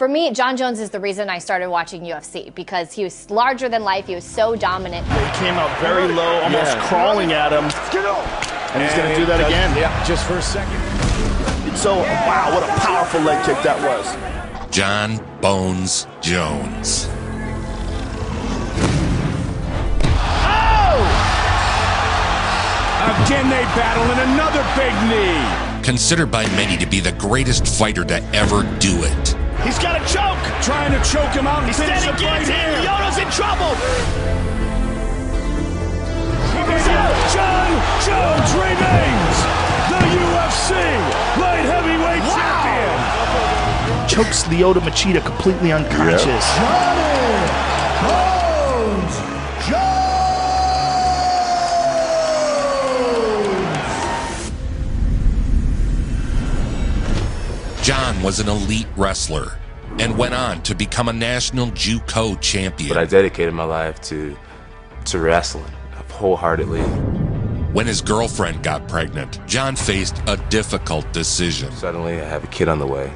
For me, Jon Jones is the reason I started watching UFC because he was larger than life. He was so dominant. He came out very low, almost crawling at him. And he's going to do that again. Yeah, just for a second. So, wow, what a powerful leg kick that was. Jon Bones Jones. Again they battle in another big knee. Considered by many to be the greatest fighter to ever do it. He's got a choke. Trying to choke him out and He's finish standing him right guillotine. here. Yoda's in trouble. Jon Jones remains the UFC light heavyweight champion. Chokes Lyoto Machida completely unconscious. Jon was an elite wrestler and went on to become a national JUCO champion. But I dedicated my life to wrestling wholeheartedly. When his girlfriend got pregnant, Jon faced a difficult decision. Suddenly I have a kid on the way,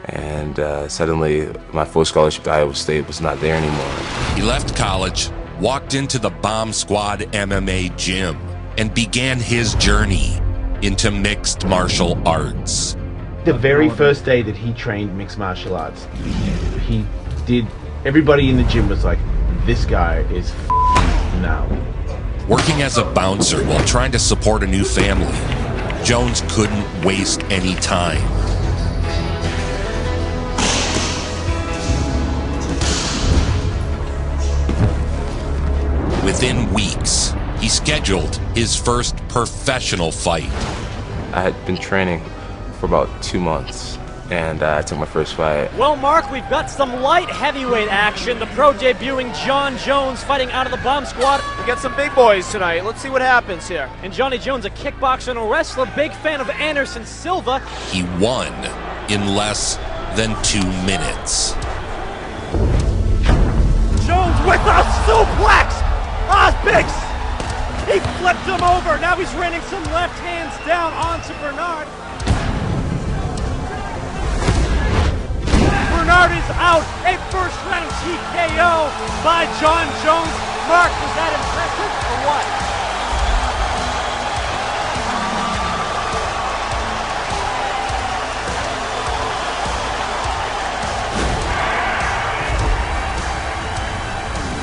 and suddenly my full scholarship to Iowa State was not there anymore. He left college, walked into the Bomb Squad MMA gym, and began his journey into mixed martial arts. The very first day that he trained mixed martial arts, he did, everybody in the gym was like, this guy is now. Working as a bouncer while trying to support a new family, Jones couldn't waste any time. Within weeks, he scheduled his first professional fight. I had been training for about 2 months, and I took my first fight. Well, Mark, we've got some light heavyweight action. The pro debuting Jon Jones fighting out of the Bomb Squad. We got some big boys tonight. Let's see what happens here. And Johnny Jones, a kickboxer and a wrestler, big fan of Anderson Silva. He won in less than 2 minutes. Jones with a suplex! Osbix! He flipped him over. Now he's raining some left hands down onto Bernard. Bernard is out. A first round TKO by Jon Jones. Mark, was that impressive or what?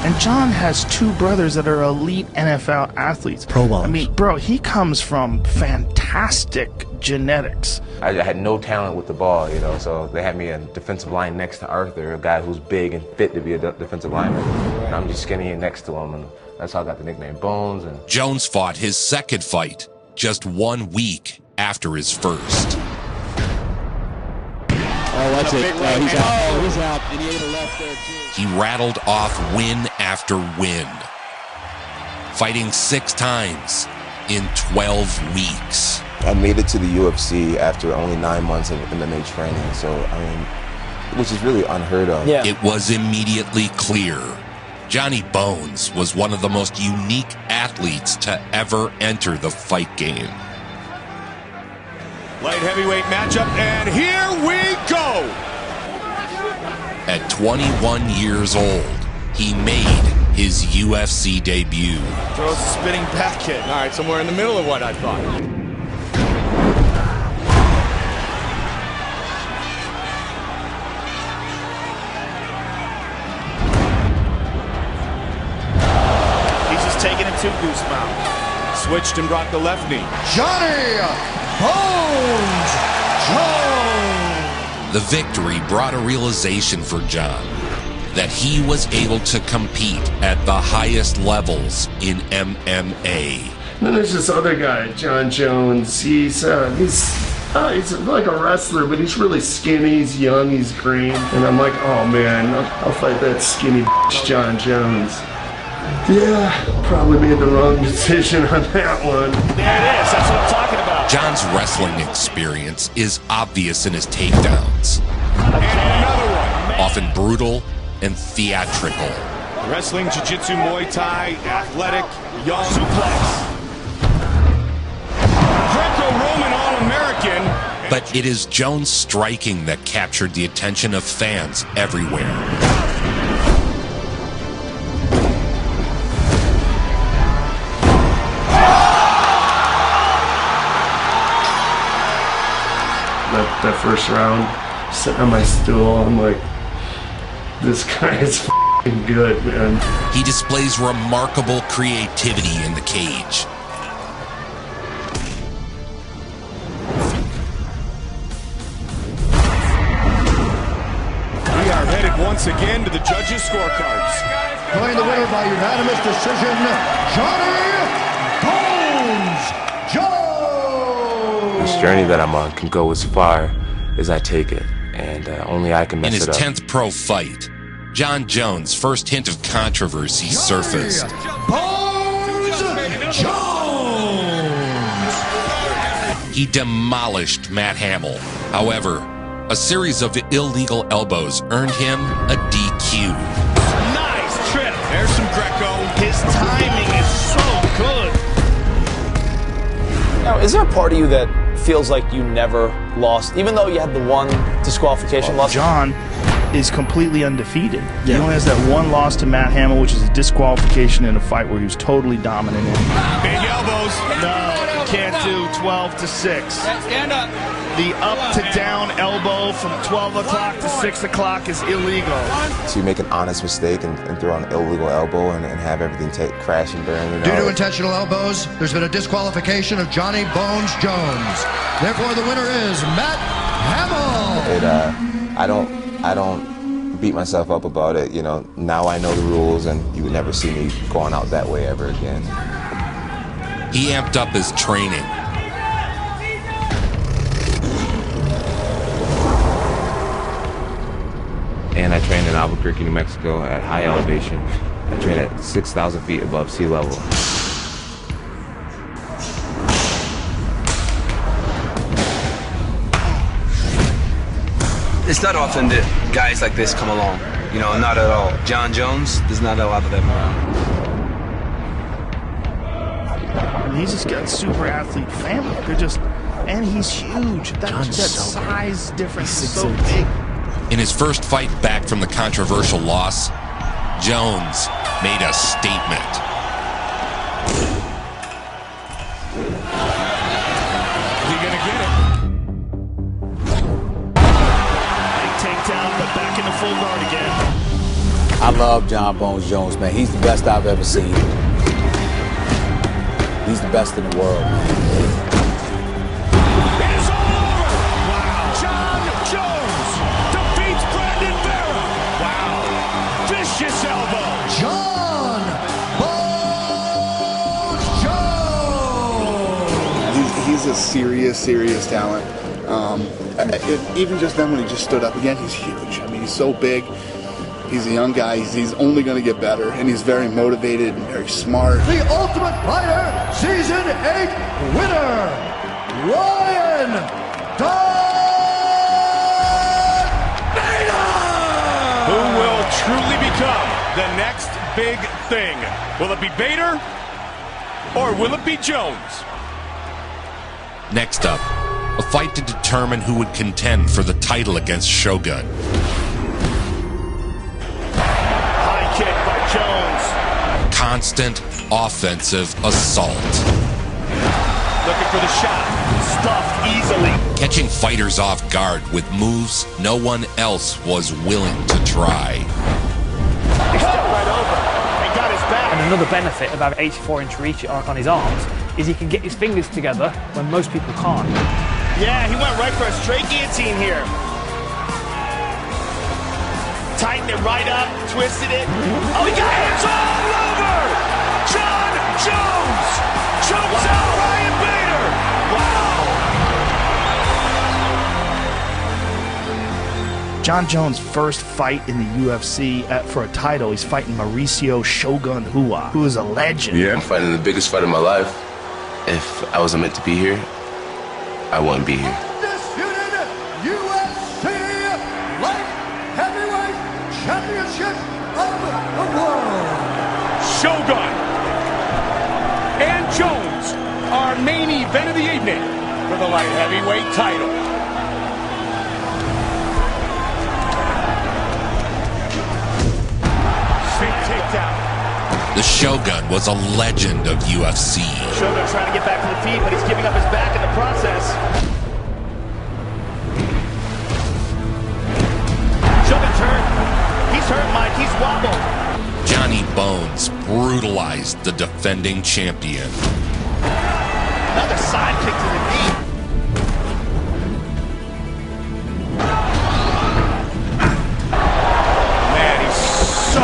And Jon has 2 brothers that are elite NFL athletes. Pro bowlers. I mean, bro, he comes from fantastic genetics. I had no talent with the ball, you know, so they had me a defensive line next to Arthur, a guy who's big and fit to be a defensive lineman. And I'm just skinny and next to him, and that's how I got the nickname Bones. And Jones fought his second fight just 1 week after his first. Oh, that's it. He's out. He's out. And he ate a left there, too. He rattled off win after win, fighting 6 times in 12 weeks. I made it to the UFC after only 9 months of MMA training, so, I mean, which is really unheard of. Yeah. It was immediately clear Johnny Bones was one of the most unique athletes to ever enter the fight game. Light heavyweight matchup, and here we go! At 21 years old, he made his UFC debut. Throws a spinning back kick. All right, somewhere in the middle of what I thought. He's just taking it to Goose Mountain. Switched and brought the left knee. Johnny Bones Jones. The victory brought a realization for Jon that he was able to compete at the highest levels in MMA. Then there's this other guy, Jon Jones. He's like a wrestler, but he's really skinny. He's young. He's green. And I'm like, oh man, I'll fight that skinny Jon Jones. Yeah, probably made the wrong decision on that one. There it is. That's what I'm talking about. Jon's wrestling experience is obvious in his takedowns. And another one. Often brutal and theatrical. Wrestling, jiu-jitsu, Muay Thai, athletic, young. Suplex. Greco-Roman All-American, But it is Jones' striking that captured the attention of fans everywhere. That first round, sitting on my stool, I'm like, this guy is f***ing good, man. He displays remarkable creativity in the cage. We are headed once again to the judges' scorecards. Declaring the winner by unanimous decision, Jon Jones! This journey that I'm on can go as far as I take it, and only I can mess it up. In his 10th pro fight, Jon Jones' first hint of controversy surfaced. He demolished Matt Hamill. However, a series of illegal elbows earned him a DQ. Nice trip. There's some Greco. His timing is so good. Now, is there a part of you that feels like you never lost, even though you had the one disqualification loss? Jon is completely undefeated. He only has that one loss to Matt Hamill, which is a disqualification in a fight where he was totally dominant in. Big elbows. No, you can't do 12 to 6. Stand up. The up to down elbow from 12 o'clock to 6 o'clock is illegal. So you make an honest mistake and throw an illegal elbow and have everything crash and burn. You know? Due to intentional elbows, there's been a disqualification of Johnny Bones Jones. Therefore, the winner is Matt Hamill. I don't beat myself up about it. You know, now I know the rules, and you would never see me going out that way ever again. He amped up his training. And I train in Albuquerque, New Mexico at high elevation. I train at 6,000 feet above sea level. It's not often that guys like this come along, you know, not at all. Jon Jones, there's not a lot of them around. And he's just got a super athlete family. They're just, and he's huge. That size difference is so big. In his first fight back from the controversial loss, Jones made a statement. Is he gonna get it? Big takedown, but back in the full guard again. I love Jon Bones Jones, man. He's the best I've ever seen. He's the best in the world, man. Jon Bones Jones! He's a serious talent. Even just then when he just stood up again, he's huge. I mean, he's so big. He's a young guy. He's only going to get better, and he's very motivated and very smart. The Ultimate Fighter Season 8 winner, Ryan Who will truly become the next big thing? Will it be Bader or will it be Jones? Next up, a fight to determine who would contend for the title against Shogun. High kick by Jones. Constant offensive assault. Looking for the shot. Stuffed easily. Catching fighters off guard with moves no one else was willing to try. He stepped right over and got his back. And another benefit of having 84-inch reach on his arms is he can get his fingers together when most people can't. Yeah, he went right for a straight guillotine here. Tightened it right up, twisted it. Oh, he got hands all over! Jon Jones chokes out Ryan Bader! Wow! Jon Jones' first fight in the UFC for a title, he's fighting Mauricio Shogun Rua, who is a legend. Yeah, I'm fighting the biggest fight of my life. If I wasn't meant to be here, I wouldn't be here. Undisputed UFC Light Heavyweight Championship of the world. Shogun and Jones, our main event of the evening for the light heavyweight title. The Shogun was a legend of UFC. Shogun trying to get back to the feet, but he's giving up his back in the process. Shogun's hurt. He's hurt, Mike. He's wobbled. Johnny Bones brutalized the defending champion. Another side kick to the knee. Man, he's so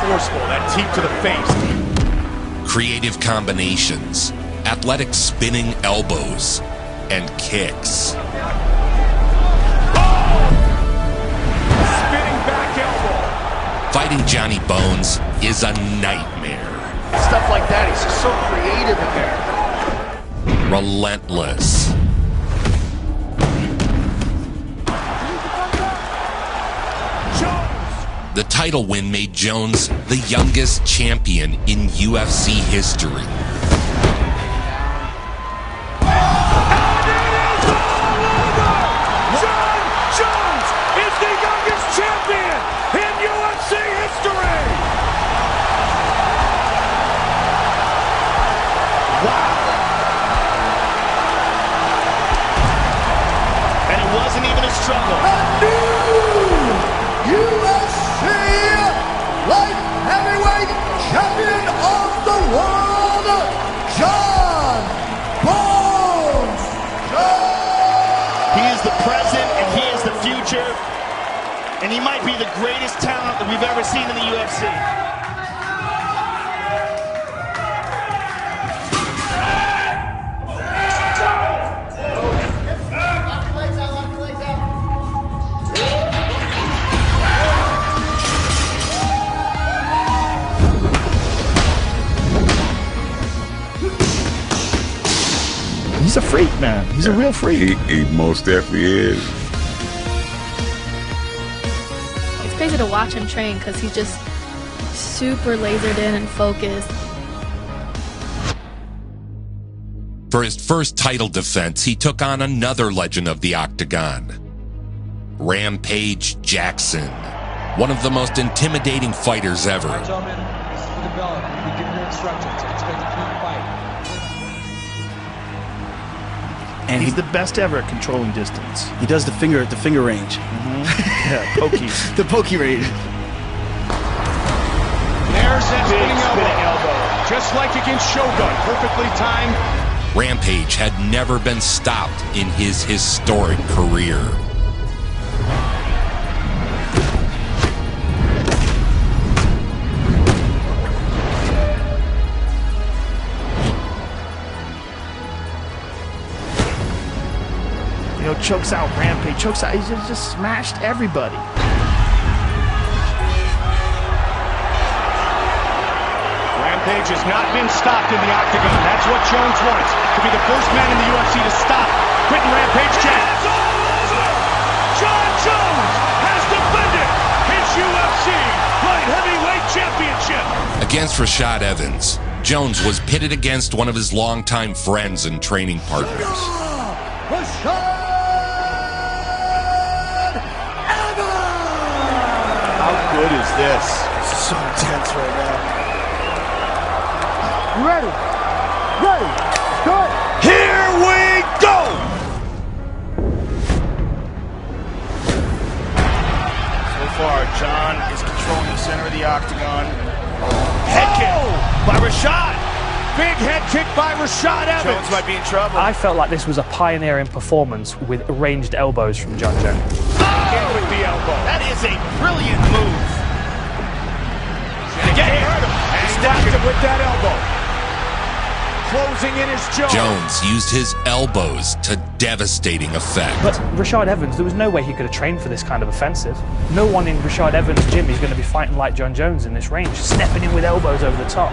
forceful. That teep to the face. Creative combinations, athletic spinning elbows, and kicks. Spinning back elbow. Fighting Johnny Bones is a nightmare. Stuff like that, he's just so creative in there. Relentless. The title win made Jones the youngest champion in UFC history. Jon Jones is the youngest champion in UFC history! Wow! And it wasn't even a struggle. UFC Light Heavyweight Champion of the World, Jon Bones Jones! He is the present and he is the future. And he might be the greatest talent that we've ever seen in the UFC. He's a freak, man. He's a real freak. He most definitely is. It's crazy to watch him train because he's just super lasered in and focused. For his first title defense, he took on another legend of the Octagon, Rampage Jackson, one of the most intimidating fighters ever. Gentlemen, this is for the belt. You've been given your instructions. Expect a clean fight. And he's the best ever at controlling distance. He does the finger range. Yeah, pokey. The pokey range. There's that spinning elbow. Just like against Shogun. Perfectly timed. Rampage had never been stopped in his historic career. You know, chokes out Rampage, chokes out, he's just smashed everybody. Rampage has not been stopped in the Octagon. That's what Jones wants. To be the first man in the UFC to stop Quentin Rampage Jackson. Jon Jones has defended his UFC Light Heavyweight Championship. Against Rashad Evans, Jones was pitted against one of his longtime friends and training partners. Rashad Evans! How good is this? This is so intense right now. Ready, good. Here we go! So far, Jon is controlling the center of the octagon. Head kick by Rashad. Big head kick by Rashad Evans. Jones might be in trouble. I felt like this was a pioneering performance with ranged elbows from Jon Jones. In with the elbow. That is a brilliant move. And again, hurt him. And he stacked him with that elbow. Closing in his jaw. Jones used his elbows to devastating effect. But Rashad Evans, there was no way he could have trained for this kind of offensive. No one in Rashad Evans' gym is going to be fighting like Jon Jones in this range, stepping in with elbows over the top.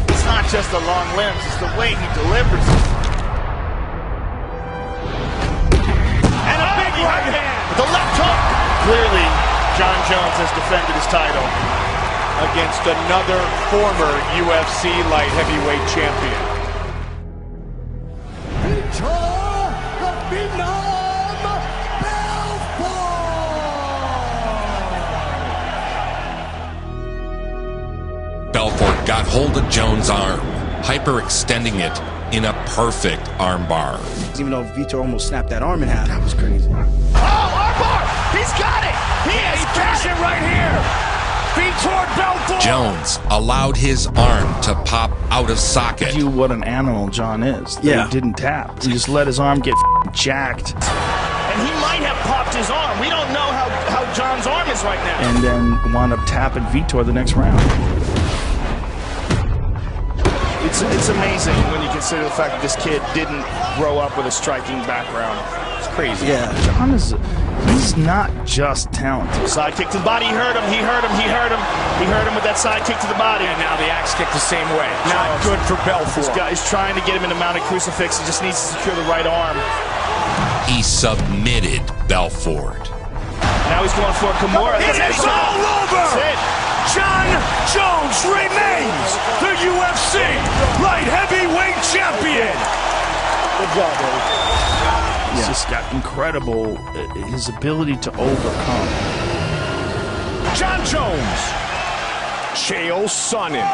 It's not just the long limbs, it's the way he delivers it. And a big right hand with the left hook. Clearly, Jon Jones has defended his title against another former UFC light heavyweight champion. Vitor, the Phenom Belfort! got hold of Jones' arm, hyperextending it in a perfect armbar. Even though Vitor almost snapped that arm in half. That was crazy. Oh, armbar! He's got it! He has got it right here! Vitor Belfort! Jones allowed his arm to pop out of socket. You what an animal Jon is. Yeah. He didn't tap. He just let his arm get jacked. And he might have popped his arm. We don't know how Jon's arm is right now. And then wound up tapping Vitor the next round. It's amazing when you consider the fact that this kid didn't grow up with a striking background. It's crazy. Yeah, Jon he's not just talented. Side kick to the body, he hurt him, he hurt him, he hurt him. He hurt him with that side kick to the body. And now the axe kick the same way. Not good for Belfort. This guy's trying to get him in a mounted crucifix. He just needs to secure the right arm. He submitted Belfort. Now he's going for a Kimura. It is all over! That's it. Jon Jones remains the UFC light heavyweight champion. Good job, baby. He's just got incredible, his ability to overcome. Jon Jones, Chael Sonnen.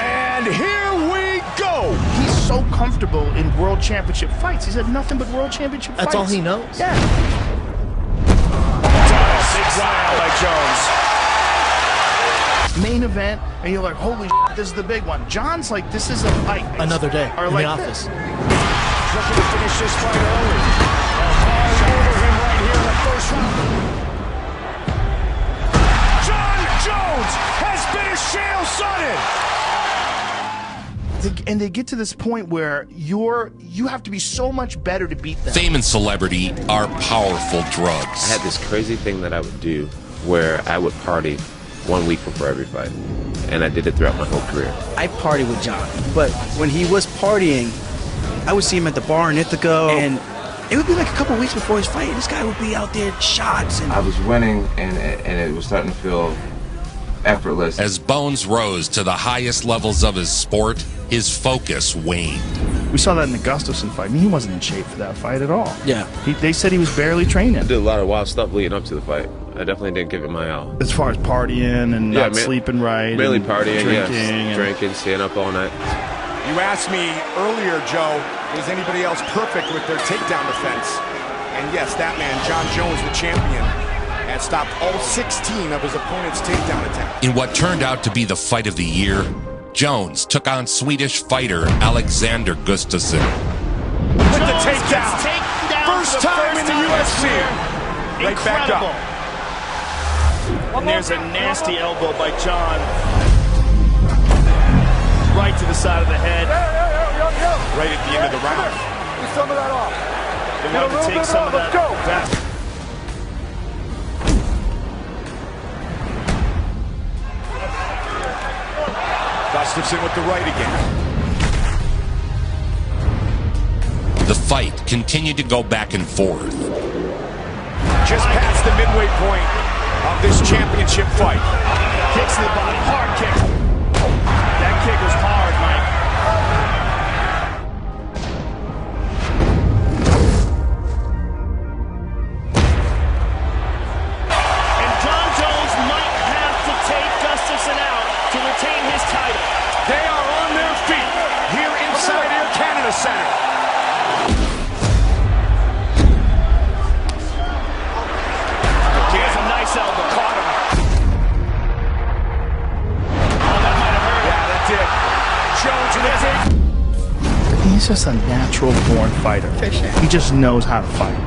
And here we go. He's so comfortable in world championship fights. He's had nothing but world championship fights. That's all he knows. Yeah. Big round by Jones. Main event, and you're like, holy shit, this is the big one. Jon's like, this is a fight. Another day or in like the office. Looking to finish this fight early. All over him right here in the first round. Jon Jones has finished Chael Sonnen. And they get to this point where you have to be so much better to beat them. Fame and celebrity are powerful drugs. I had this crazy thing that I would do where I would party 1 week before every fight. And I did it throughout my whole career. I party with Jon, but when he was partying, I would see him at the bar in Ithaca, and it would be like a couple weeks before his fight. This guy would be out there shots. And I was winning, and it was starting to feel effortless. As Bones rose to the highest levels of his sport, his focus waned. We saw that in the Gustafsson fight. I mean, he wasn't in shape for that fight at all. Yeah. They said he was barely training. I did a lot of wild stuff leading up to the fight. I definitely didn't give it my all. As far as partying and not sleeping right. Mainly and partying, drinking. Drinking, staying up all night. You asked me earlier, Joe, is anybody else perfect with their takedown defense? And yes, that man, Jon Jones, the champion, had stopped all 16 of his opponent's takedown attempts. In what turned out to be the fight of the year, Jones took on Swedish fighter Alexander Gustafsson. With the takedown. First time in the UFC. Right back up. And there's a nasty elbow by Jon. Right to the side of the head. Right at the end of the round. Get some of that off. They wanted to take some of that back. Gustafsson with the right again. The fight continued to go back and forth. Just past the midway point of this championship fight. Kicks to the body, hard kick. That kick was hard, Mike. And Jon Jones might have to take Gustafsson out to retain his title. They are on their feet here inside Air Canada Center. Here's a nice elbow, caught him. Oh, that might have hurt. Yeah, that did. Jones with it. He's just a natural born fighter. He just knows how to fight.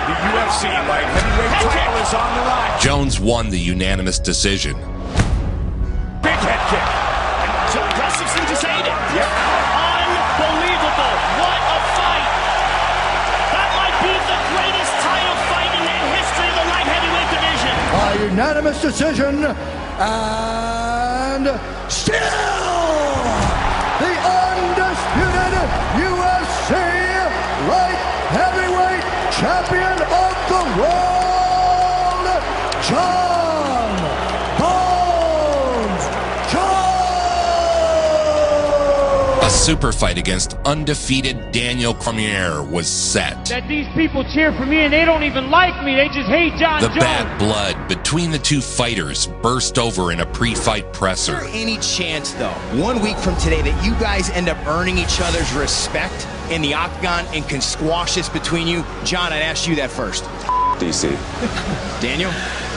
The UFC light heavyweight title is on the line. Jones won the unanimous decision. Big head kick. Gustafsson just ate it. Yep. Unbelievable. What a fight. That might be the greatest title fight in the history of the light heavyweight division. By unanimous decision, and still the undisputed UFC light heavyweight champion of the world, Jon Bones Jones. A super fight against undefeated Daniel Cormier was set. That these people cheer for me and they don't even like me, they just hate Jon The Jones. bad blood between the two fighters burst over in a pre-fight presser. Is there any chance, though, 1 week from today, that you guys end up earning each other's respect in the octagon and can squash this between you? Jon, I'd ask you that first. DC. Daniel?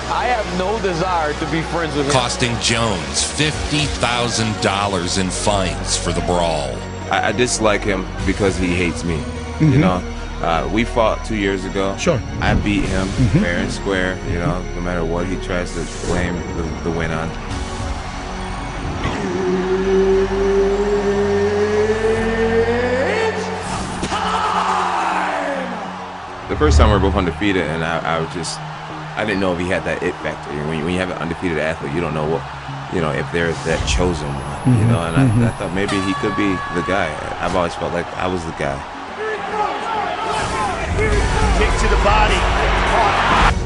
I have no desire to be friends with him. Costing Jones $50,000 in fines for the brawl. I dislike him because he hates me. You know, we fought 2 years ago. Sure. I beat him fair and square, you know, no matter what he tries to blame the win on. The first time we were both undefeated, and I didn't know if he had that it factor. When you have an undefeated athlete, you don't know what, you know, if there's that chosen one, you know. And I thought maybe he could be the guy. I've always felt like I was the guy. Kick to the body.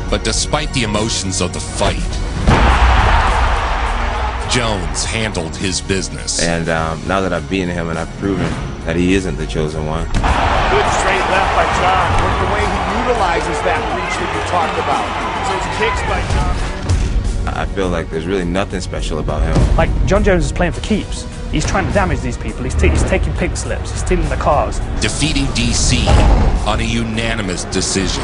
But despite the emotions of the fight, Jones handled his business. And now that I've beaten him and I've proven that he isn't the chosen one. Good straight left by Jon. The way he utilizes that reach that you talked about. Those kicks by Jon. I feel like there's really nothing special about him. Like, Jon Jones is playing for keeps. He's trying to damage these people. He's taking pink slips. He's stealing the cars. Defeating DC on a unanimous decision.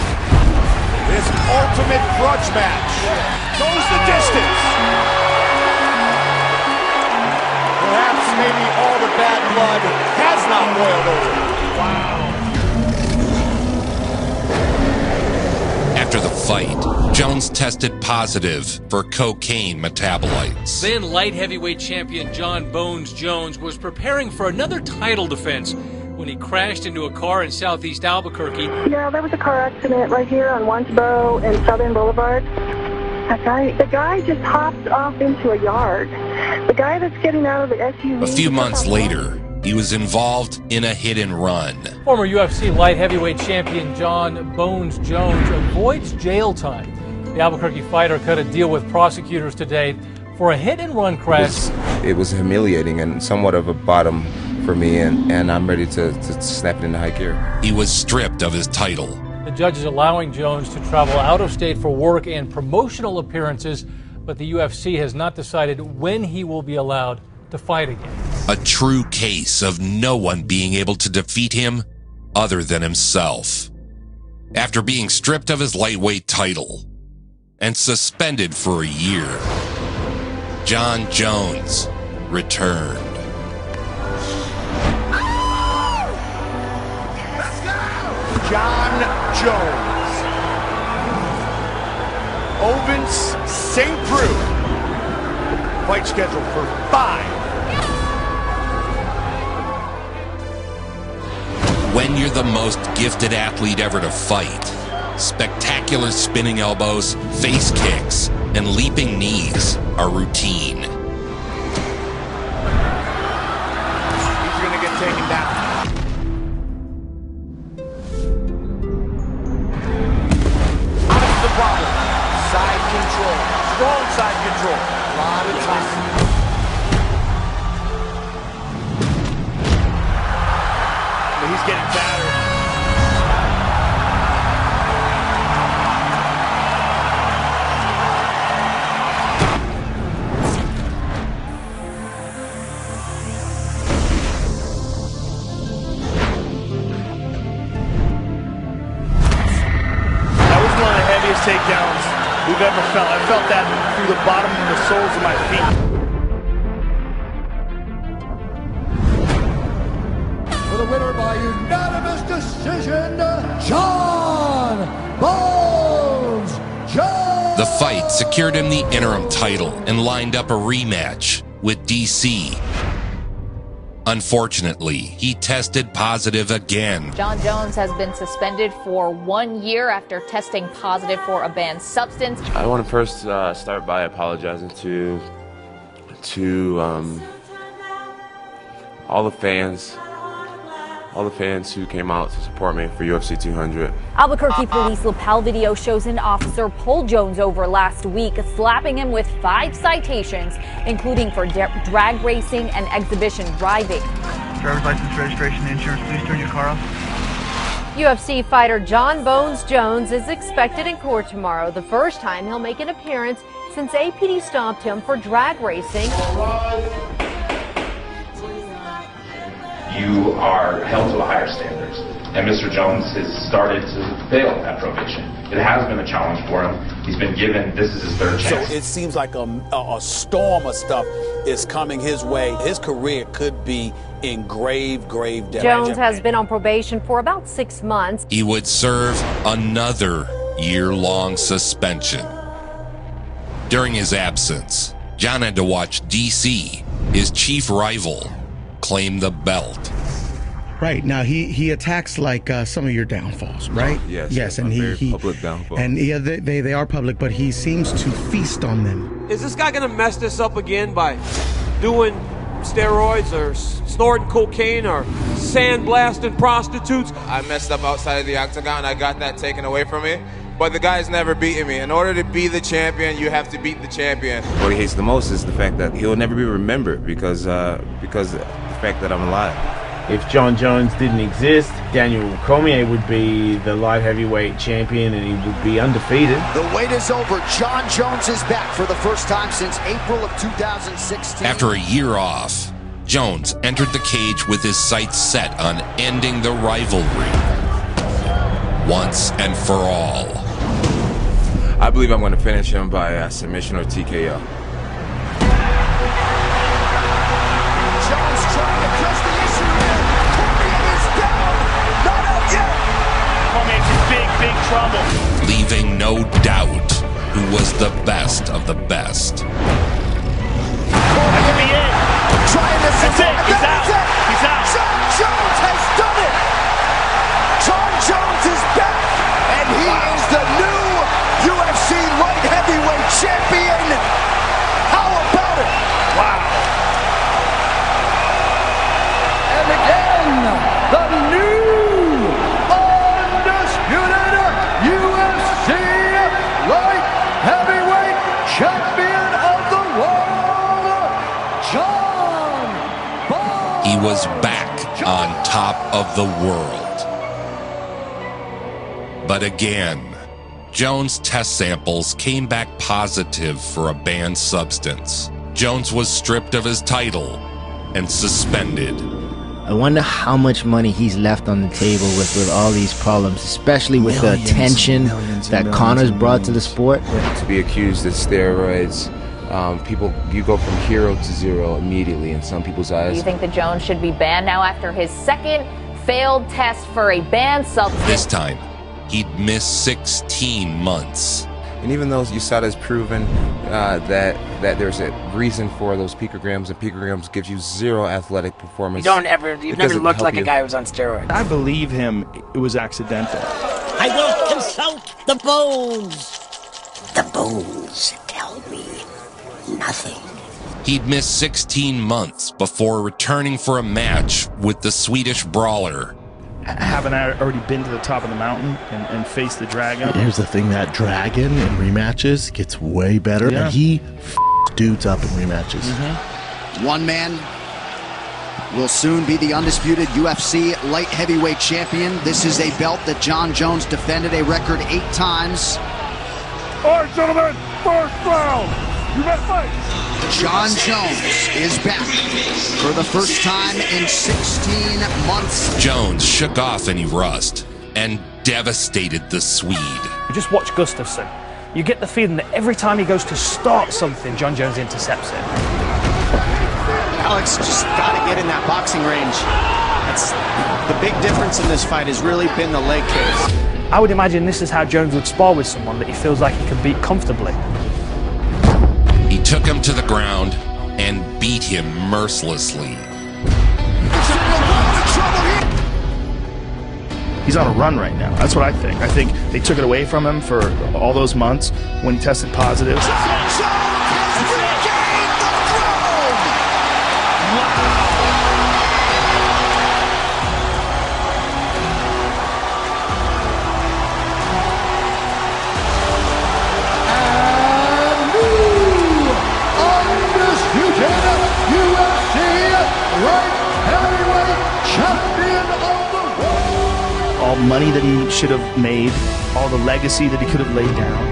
This ultimate grudge match goes the distance. Perhaps maybe all the bad blood has not boiled over. Wow. After the fight, Jones tested positive for cocaine metabolites. Then light heavyweight champion Jon Bones Jones was preparing for another title defense when he crashed into a car in southeast Albuquerque. Yeah, there was a car accident right here on Wansboro and Southern Boulevard. The guy just hopped off into a yard. The guy that's getting out of the SUV. A few months later, he was involved in a hit and run. Former UFC light heavyweight champion Jon Bones Jones avoids jail time. The Albuquerque fighter cut a deal with prosecutors today for a hit and run crash. It was humiliating and somewhat of a bottom for me, and I'm ready to snap it into high gear. He was stripped of his title. The judge is allowing Jones to travel out of state for work and promotional appearances, but the UFC has not decided when he will be allowed to fight again. A true case of no one being able to defeat him other than himself. After being stripped of his lightweight title and suspended for a year, Jon Jones returned. Jon Jones. Ovens St. Preux. Fight scheduled for 5. When you're the most gifted athlete ever to fight, spectacular spinning elbows, face kicks, and leaping knees are routine. He's going to get taken down. That's the problem. Side control. Strong side control. A lot of time. But he's getting battered. Takedowns we've ever felt. I felt that through the bottom of the soles of my feet. For the winner by unanimous decision, Jon Bones Jones. The fight secured him the interim title and lined up a rematch with DC. Unfortunately, he tested positive again. Jon Jones has been suspended for 1 year after testing positive for a banned substance. I want to first start by apologizing to all the fans who came out to support me for UFC 200. Albuquerque police lapel video shows an officer pulled Jones over last week, slapping him with 5 citations, including for drag racing and exhibition driving. driver's license, registration, and insurance. Please turn your car off. UFC fighter Jon Bones Jones is expected in court tomorrow, the first time he'll make an appearance since APD stopped him for drag racing. You are held to a higher standard, and Mr. Jones has started to fail at probation. It has been a challenge for him. He's been given, this is his third chance. So it seems like a storm of stuff is coming his way. His career could be in grave danger. Jones has been on probation for about 6 months. He would serve another year-long suspension. During his absence, Jon had to watch DC, his chief rival, claim the belt. Right. Now, he attacks like some of your downfalls, right? Yes, and he public downfall. And yeah, they are public, but he seems to feast on them. Is this guy going to mess this up again by doing steroids or snorting cocaine or sandblasting prostitutes? I messed up outside of the octagon. I got that taken away from me. But the guy's never beaten me. In order to be the champion, you have to beat the champion. What he hates the most is the fact that he'll never be remembered because of the fact that I'm alive. If Jon Jones didn't exist, Daniel Cormier would be the light heavyweight champion and he would be undefeated. The wait is over. Jon Jones is back for the first time since April of 2016. After a year off, Jones entered the cage with his sights set on ending the rivalry once and for all. I believe I'm going to finish him by submission or TKO. Jones trying to press the issue here. Cormier is down. Not out yet. Cormier's in big trouble. Leaving no doubt who was the best of the best. That could be it. Trying to That's it. He's out. He's out. Jon Jones has done it. Jon Jones is back, and he is the new UFC light heavyweight champion. How about it? Wow. And again, the new undisputed UFC light heavyweight champion of the world, Jon Bones. He was back on top of the world. But again, Jones' test samples came back positive for a banned substance. Jones was stripped of his title and suspended. I wonder how much money he's left on the table with all these problems, especially with the attention that Conor's brought to the sport. To be accused of steroids, you go from hero to zero immediately in some people's eyes. Do you think that Jones should be banned now after his second failed test for a banned substance? This time, he'd miss 16 months. And even though USADA has proven that there's a reason for those picograms, and picograms gives you zero athletic performance. You've never looked like a guy who's on steroids. I believe him. It was accidental. I will consult the bones. The bones tell me nothing. He'd miss 16 months before returning for a match with the Swedish brawler. Haven't I already been to the top of the mountain and faced the dragon? Here's the thing, that dragon in rematches gets way better, Yeah. and he dudes up in rematches. One man will soon be the undisputed UFC light heavyweight champion. This is a belt that Jon Jones defended a record 8 times. All right, gentlemen, first round. You ready to fight? Jon Jones is back for the first time in 16 months. Jones shook off any rust and devastated the Swede. You just watch Gustafsson. You get the feeling that every time he goes to start something, Jon Jones intercepts it. Alex just got to get in that boxing range. That's the big difference in this fight has really been the leg kicks. I would imagine this is how Jones would spar with someone that he feels like he can beat comfortably. He took him to the ground and beat him mercilessly. He's on a run right now. That's what I think. I think they took it away from him for all those months when he tested positive. Undisputed UFC light heavyweight money that he should have made, all the legacy that he could have laid down.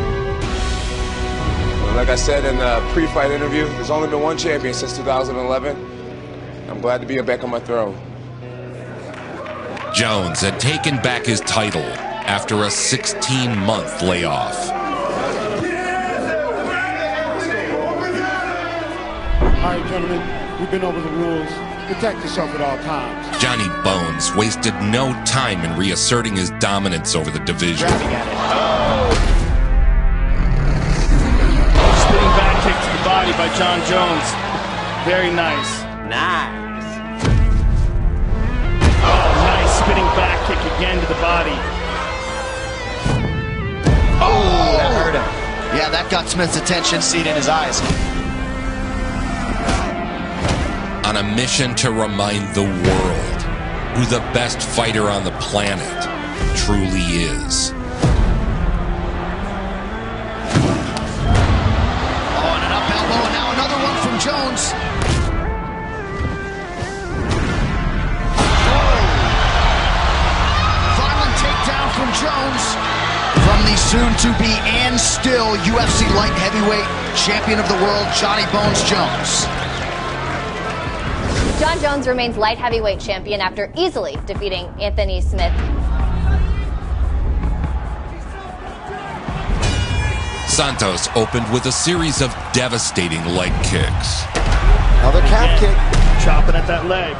Well, like I said in the pre-fight interview, there's only been one champion since 2011. I'm glad to be back on my throne. Jones had taken back his title after a 16-month layoff. All right, gentlemen, we've been over the rules. Protect yourself at all times. Johnny Bones wasted no time in reasserting his dominance over the division. Spinning back kick to the body by Jon Jones. Very nice. Nice. Oh, nice spinning back kick again to the body. Oh, that hurt him. Yeah, that got Smith's attention. See it in his eyes. On a mission to remind the world who the best fighter on the planet truly is. Oh, and an up elbow, and now another one from Jones. Violent takedown from Jones. From the soon-to-be and still UFC light heavyweight champion of the world, Johnny Bones Jones. Jon Jones remains light heavyweight champion after easily defeating Anthony Smith. Santos opened with a series of devastating leg kicks. Another calf kick. Chopping at that leg.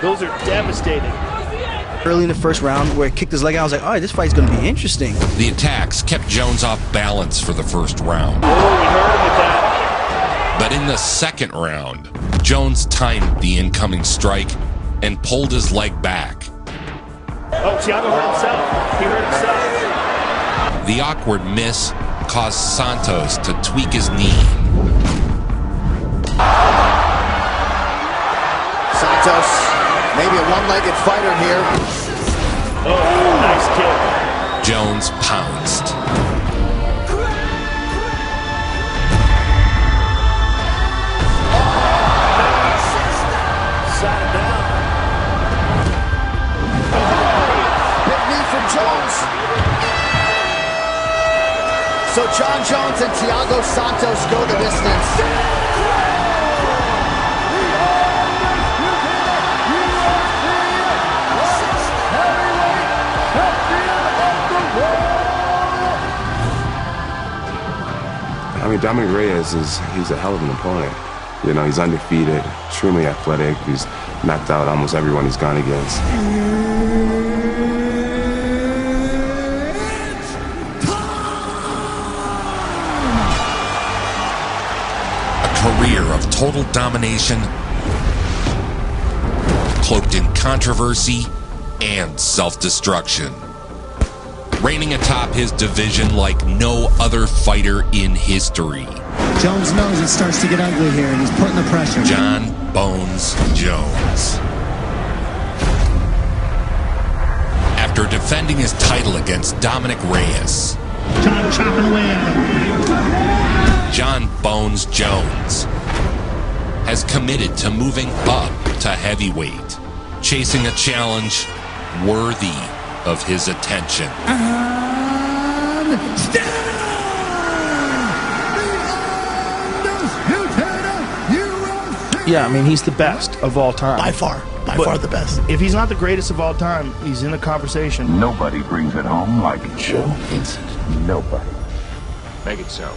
Those are devastating. Early in the first round, where he kicked his leg out, I was like, all right, this fight's going to be interesting. The attacks kept Jones off balance for the first round. Oh, we heard him with that. But in the second round, Jones timed the incoming strike and pulled his leg back. Oh, Thiago hurt himself. He hurt himself. The awkward miss caused Santos to tweak his knee. Santos, maybe a one-legged fighter here. Oh, nice kick. Jones pounced. So Jon Jones and Thiago Santos go the distance. I mean, Dominic Reyes he's a hell of an opponent. You know, he's undefeated, extremely athletic. He's knocked out almost everyone he's gone against. Career of total domination, cloaked in controversy and self-destruction. Reigning atop his division like no other fighter in history. Jones knows it starts to get ugly here, and he's putting the pressure. Jon Bones Jones. After defending his title against Dominic Reyes, Jon chopping away at him. Jon Bones Jones has committed to moving up to heavyweight, chasing a challenge worthy of his attention. Yeah, I mean, he's the best of all time. By far the best. If he's not the greatest of all time, he's in the conversation. Nobody brings it home like Joe Vincent. nobody. Make it so.